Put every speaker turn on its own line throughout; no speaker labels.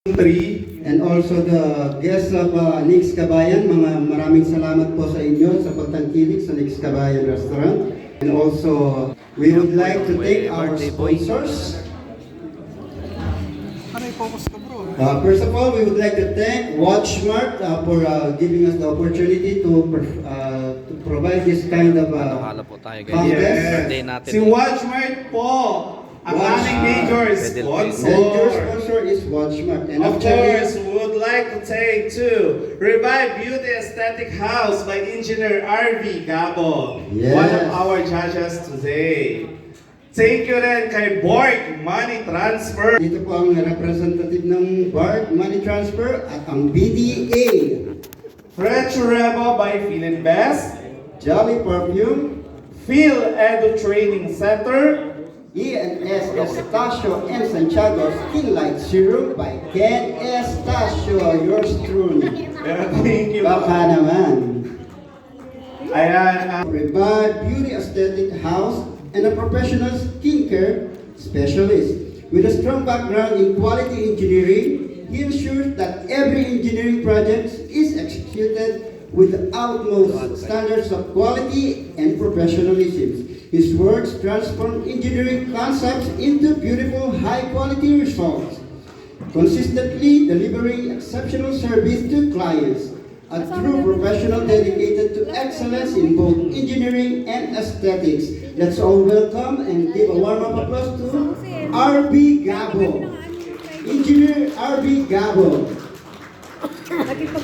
Three.
And also the guests of Nix Kabayan, maraming salamat po sa inyo sa pagtangkilik sa Nix Kabayan Restaurant. And also, we would like to thank our sponsors. First of all, we would like to thank WatchMart for giving us the opportunity to provide this kind of contest.
Yes. Si WatchMart po, ang aming major sponsor.
Major sponsor is WatchMart. And
of course, we would like to thank to Revive Beauty Aesthetic House by Engineer RV Gabo,
yes,
one of our judges today. Thank you rin kay Borg Money Transfer.
Dito po ang representative ng Borg Money Transfer at ang BDA.
Fresh Rebo by Phil Best.
Jolly Perfume.
Phil Edu Training Center.
ENS Estacio and Santiago Skin Light Serum by Ken Estacio. Yours truly.
Thank you.
Baka naman.
Ayan.
Revive Beauty Aesthetic House and a professional skincare specialist. With a strong background in quality engineering, he ensures that every engineering project is executed with the utmost standards of quality and professionalism. His works transform engineering concepts into beautiful, high-quality results, consistently delivering exceptional service to clients. A true professional dedicated to excellence in both engineering and aesthetics. Let's all welcome and give a warm up applause to RB Gabo. Engineer RB Gabo.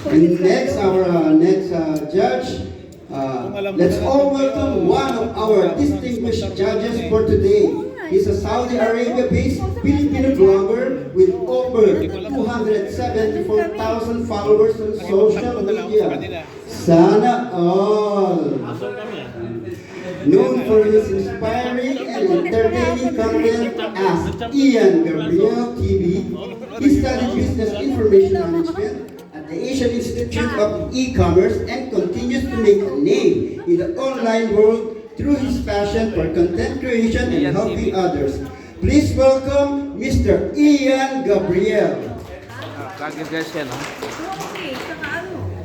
And next, our next judge, let's all welcome one of our distinguished judges for today. He's a Saudi Arabia-based Filipino blogger with over 274,000 followers on social media. Sana all. Known for his inspiring and entertaining content as Ian Gabriel TV, he studied business information management at the Asian Institute of E-Commerce and continues to make a name in the online world through his passion for content creation and helping others. Please welcome Mr. Ian Gabriel.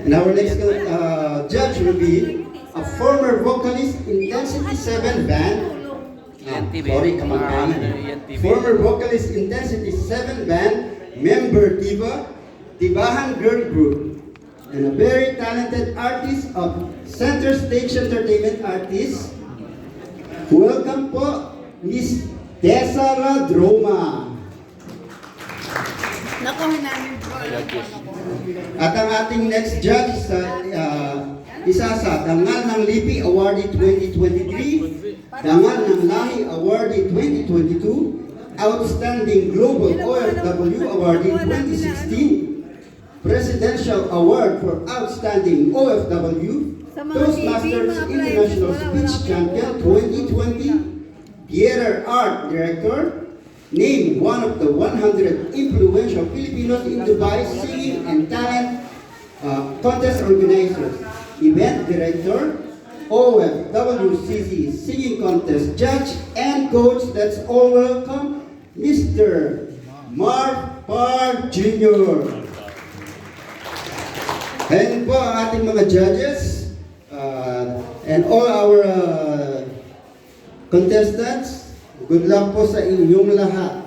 And our next judge will be a former vocalist in Intensity 7 band. Former vocalist Intensity 7 band, member Diva, Dibahan Girl Group, and a very talented artist of Center Stage Entertainment Artists. Welcome po, Miss Tessa Ladroma.
Nakuha namin po.
At ang ating next judge sa isa sa Dangal ng Lipi Awardee 2023, Dangal ng Lahi Awardee 2022, Outstanding Global OFW Awardee 2016, Presidential Award for Outstanding OFW, Toastmasters International Speech Champion 2020, Theater Art Director, named one of the 100 influential Filipinos in Dubai Singing and Talent Contest Organizers, Event Director, OFWCC Singing Contest Judge, and Coach. Let's all welcome Mr. Mark Parr Jr. And po ang ating mga judges, and all our contestants, good luck po sa inyong lahat.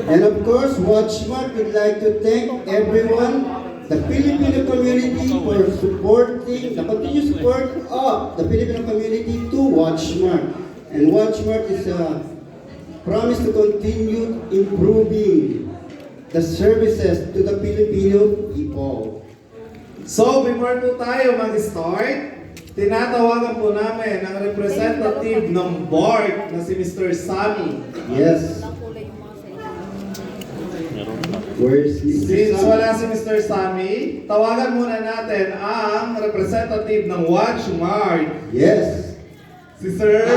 And of course, WatchMart would like to thank everyone, the Filipino community, for supporting, the continued support of the Filipino community to WatchMart. And WatchMart is promise to continue improving the services to the Filipino people.
So, before po tayo mag-start, tinatawagan po namin ang representative ng board na si Mr. Sammy.
Yes. Where is Mr.
Since
Sam?
wala si Mr. Sammy, tawagan muna natin ang representative ng WatchMart.
Yes.
Si Sir...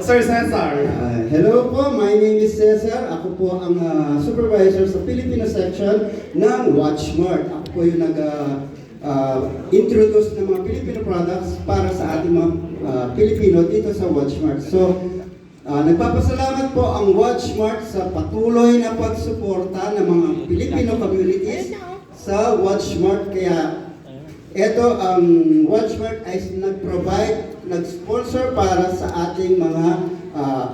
Sir Cesar.
Hello po, my name is Cesar. Ako po ang supervisor sa Filipino section ng WatchMart. Ako po yung introduce ng mga Filipino products para sa ating mga Pilipino dito sa Watchmart. So, nagpapasalamat po ang Watchmart sa patuloy na pagsuporta ng mga Filipino communities sa Watchmart. Kaya ito ang Watchmart ay nag-sponsor para sa ating mga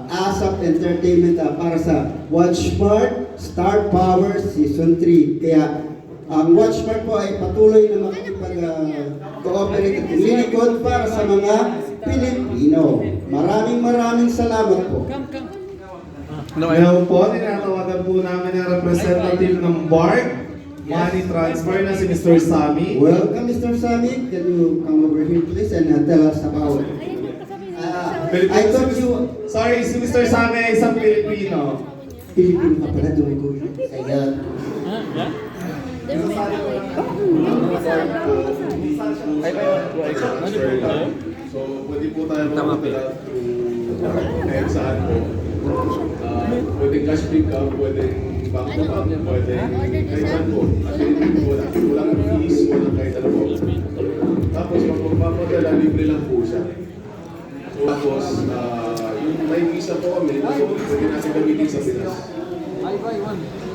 ASAP Entertainment para sa Watchmart Star Power Season 3. Kaya ang Watchmart po ay patuloy na makikipag-cooperate at lilingkod para sa mga Pilipino. Maraming salamat po.
Ngayon po, tinatawagan po namin ang representative ng BARC Money Transfer na si Mr. Sammy.
Welcome, Mr. Sammy. Can you come over here please and tell us about I thought you
Sorry, si Mr. Sammy ay isang Pilipino.
Pilipino ka pala, dumiko yun. Kaya
So, pwede po tayo magpadala kahit saan po. Pwedeng cash pick up, pwedeng bank to bank, pwedeng kahit saan po. Actually, walang fees, walang kahit ano po. Tapos, pag magpapadala, libre lang po siya. So, tapos, yung may visa po kami, so pwede natin gamitin sa Pinas.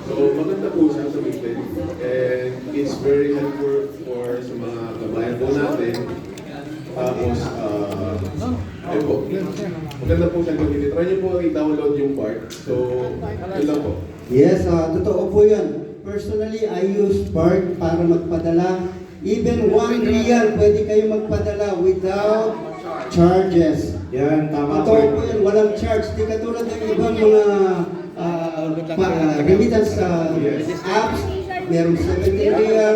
So, maganda po siya gamitin. And it's very helpful for sa mga kabayan po natin. Tapos, ayun po. Maganda po siya gamitin. Try niyo po i-download yung part. So, yun lang po.
yes, totoo po yan. Personally, I use Spark para magpadala. Even 1 real, pwede kayo magpadala without charges.
Yan, tama po.
Totoo po yan, walang charge. Di katulad ng ibang mga remittance apps. Merong 70 real.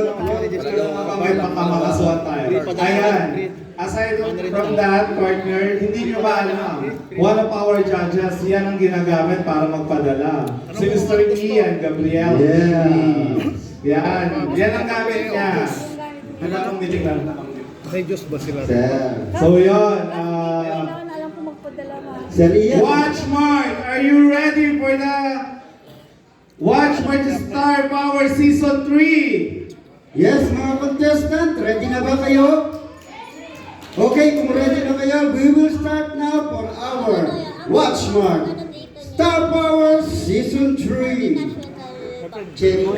May pagkamakaswan tayo. Ayan. Aside from that, partner, hindi nyo ba alam? One of our judges, yan ang ginagamit para magpadala. Si Mr. Ian Gabriel.
Yes.
Yan. Yan ang gamit niya. Ano ang nilignan?
May Diyos ba sila?
Sir.
So yun.
Kailangan alam ko magpadala ma.
Sir Ian.
Watchmart, are you ready for the Watchmart Star Power Season 3?
Yes, mga contestant, ready na ba kayo? Okay, kung ready na kayo, we will start now for our Watchmart Star Power Season 3. Check.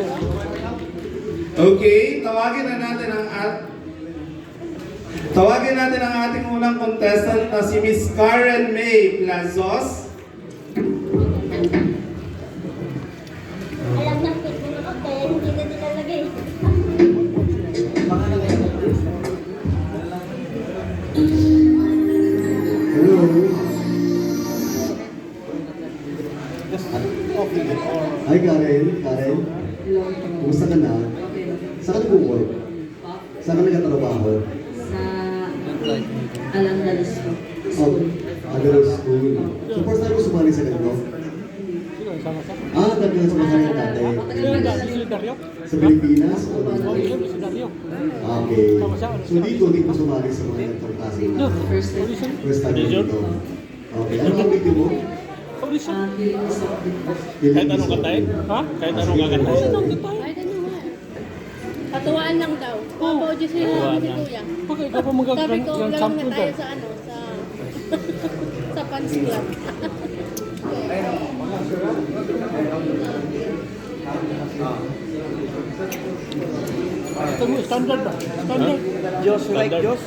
Okay, tawagin natin ang ating unang contestant na si Miss Karen May Plazos.
Alam ng pin mo ako kaya hindi na nilalagay.
Hello. Hi Karen, kumusta ka na? Saan ka nag-work? Saan ka nagtatrabaho?
Sa Alangalis po.
Adult school. So first time mo sumali sa ganito? Dati nga sumasali ka dati. Sa Pilipinas? O dito? Okay. So dito, hindi mo sumali sa mga ganitong klase na
First time.
first time mo dito. Okay. Ano ang video mo?
Feeling sa
Kahit anong kantahin? Ha? Kahit anong kakantahin?
Kahit ano nga. Katuwaan lang daw. Papa-audio sila namin ni Kuya.
Bakit ikaw pa mag-
Sabi ko,
yung
vlog
sample
na tayo
daw?
sa ano, sa sa Pans Club.
Ito mo, standard ba? Standard. Diyos, like Diyos?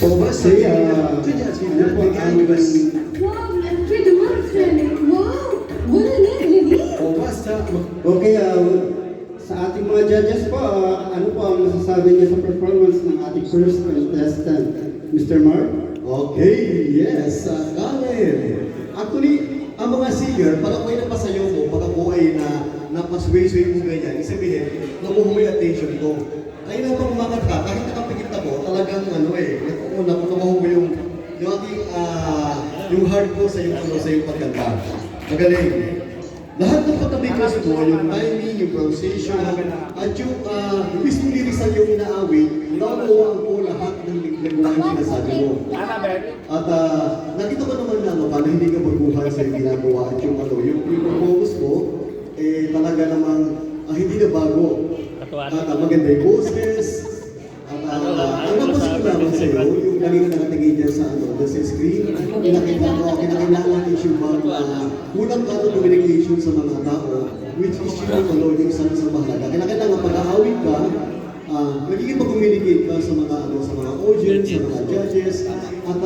Kasi, ano po ang
Wow, Alfredo Marcel! Wow! Wala na, Lili!
okay, sa ating mga judges po, ano po ang masasabi niyo sa performance ng ating first contestant, Mr. Mark?
Okay, yes, Karen. Actually, ang mga singer, pag ako ay napasayaw mo, pag ako ay napasway-sway mo ganyan, isabihin, nakuha mo yung attention ko. Ay na pag umakat ka, kahit nakapikit ako, talagang nakuha mo yung aking, yung heart ko sa yung pagkanta. Magaling. Lahat ng pagkabiglas mo, yung timing, yung pronunciation, at yung mismo lyrics na yung inaawit, nakuha ko lahat ng nagawa yung sinasabi mo. At nakita ko naman na paano hindi ka baguhan sa yung ginagawa at yung focus mo, talaga namang hindi na bago. At maganda yung boses. At ang napansin ko naman sa'yo, yung lagi ka nakatingin dyan sa screen, kinakailangan issue bang kulang ka ng communication sa mga tao, which is yung isang mahalaga. Kinakailangan pag-aawit ka, nagiging mag-communicate ka sa mga audience, sa mga judges, at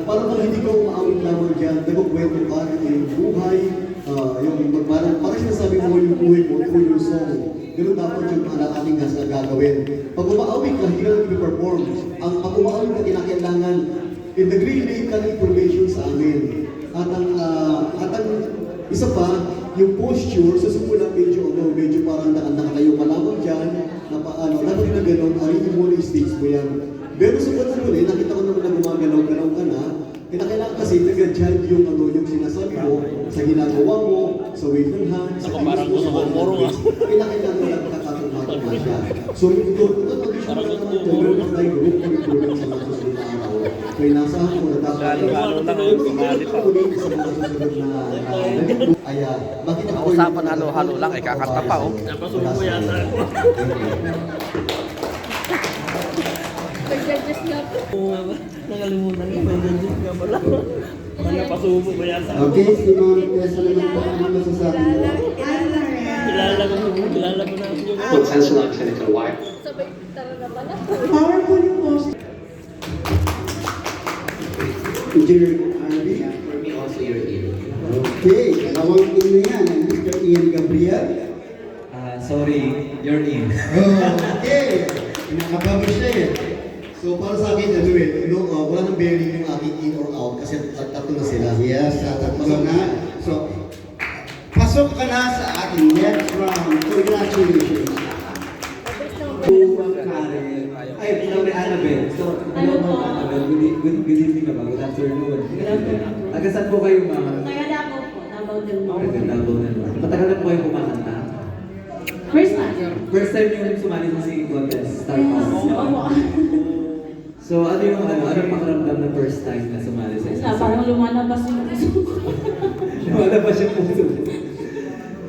para bang hindi ka umaawit lamang dyan, nagkukwento ka yung buhay, parang sinasabi mo yung buhay mo through your song. Ganun dapat yung ating gagawin. Pag umaawit ka, hindi ka lang i-perform. Pag umaawit ka, kinakailangan i-relate ka ng information sa amin. At ang isa pa, yung posture, sa simula medyo parang nakatayo ka lamang dyan, dapat na gano'n, arihin mo yung stage mo yan. Pero sa pagkakulit, nakita ko naman na gumagalaw-galaw ka na, kinakailangan kasi nag-judge yung sinasabi mo, sa ginagawa mo, sa wave ng hand, sa
parang gusto ko moro nga.
Kinakailangan lang kakatumato na siya. So, ito mag-issue na naman ito, meron tayo group curriculum sa mga susunod na araw. So, inasahan ko na dapat
Halo-halo lang, sumali pa.
sa mga susunod na ay makita ko
Usapan halo-halo lang, kakanta pa oh.
Napasubo mo yata.
Pag-judges nga po.
Oo nga ba? Nakalimutan ko, may judges nga pala. Napasubo mo yata.
Okay, si Ma'am Tessa naman po ang masasabi niyo.
Kilala ko na yung
Potential ng clinical wire.
Sabay, tara na pala.
Powerful yung post.
Engineer RB.
For me, also your ear.
Okay, dalawang team na yan, Mr. Ian Gabriel.
Sorry, you're in.
Okay, nakababo siya eh.
So para sa akin, wala nang bearing yung aking in or out kasi tatlo na sila.
Yes, tatlo na. So, pasok ka na sa ating next round. Congratulations.
Karen. Ay, hello, Annabelle. So, hello po, Annabelle. Good evening naman. Good afternoon. Good afternoon. Agasan po kayo, ma'am?
Taga Davao po, Davao del
Taga
Norte.
Davao na naman. Matagal na po kayo kumakanta?
First time.
First time yung sumali sa singing contest, Star Power. So, anong pakiramdam na first time na sumali sa isang
Parang lumalabas yung puso ko.
wala pa siya puso.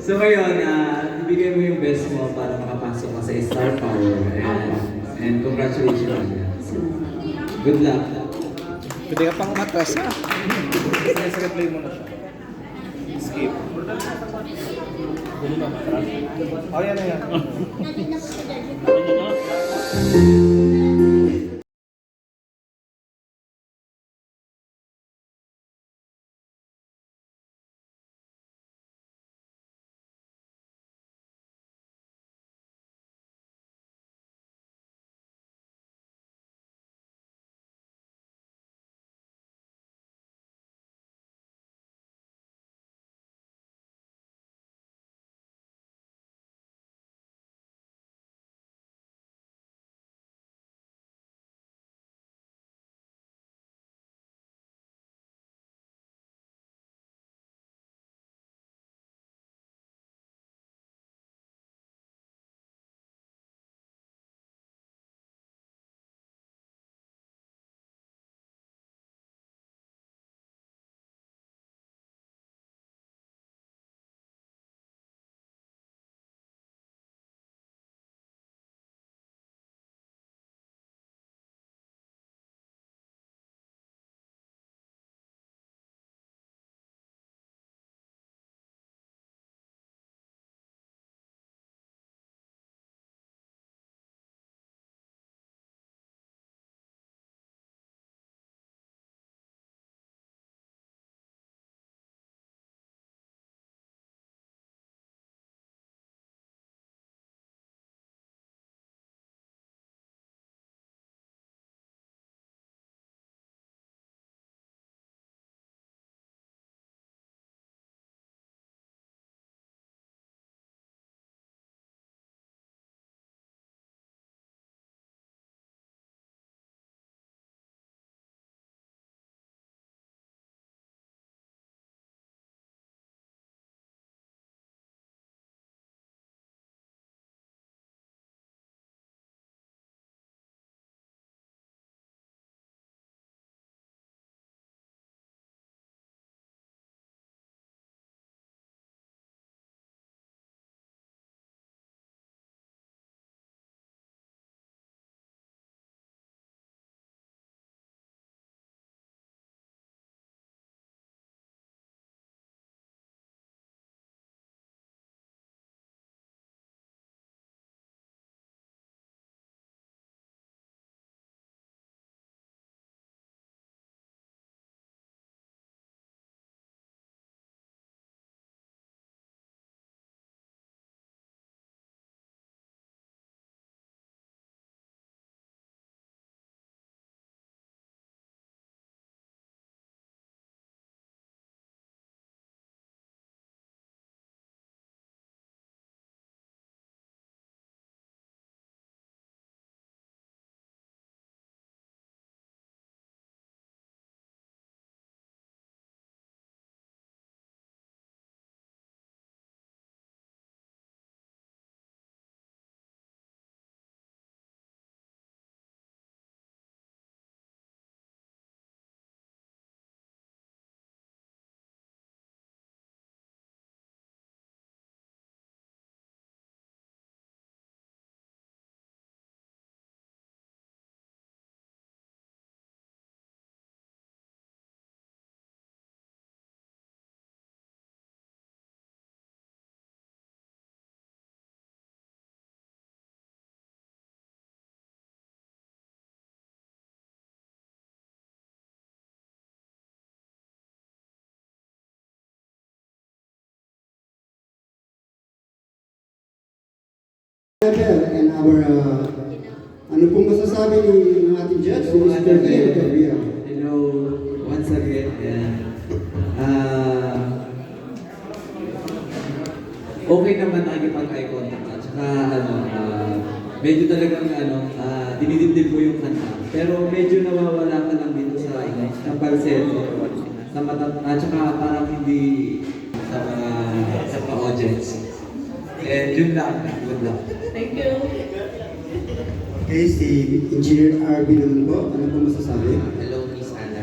So ngayon, ibigay mo yung best mo para makapasok ka sa Star Power. And congratulations. Good luck.
Pwede ka pang matras na.
replay mo na siya. Skip. Hindi ba matras? Oh, yan na yan.
Nandito na po sa judges.
Nandito na.
level and our, ano pong masasabi ng ating judge, si Mr. Ian Gabriel.
Hello, once again. Okay naman nakikipag-eye contact at saka medyo talagang dinidibdib mo yung kanta. Pero medyo nawawala ka lang dito sa falsetto, sa mata, at saka parang hindi sa mga audience. And yun lang, good luck.
Thank you.
Okay, si Engineer RB naman po, ano po masasabi?
Hello, Miss Anna.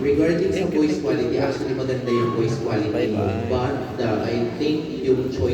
Regarding sa voice quality, actually maganda yung voice quality. But I think yung choice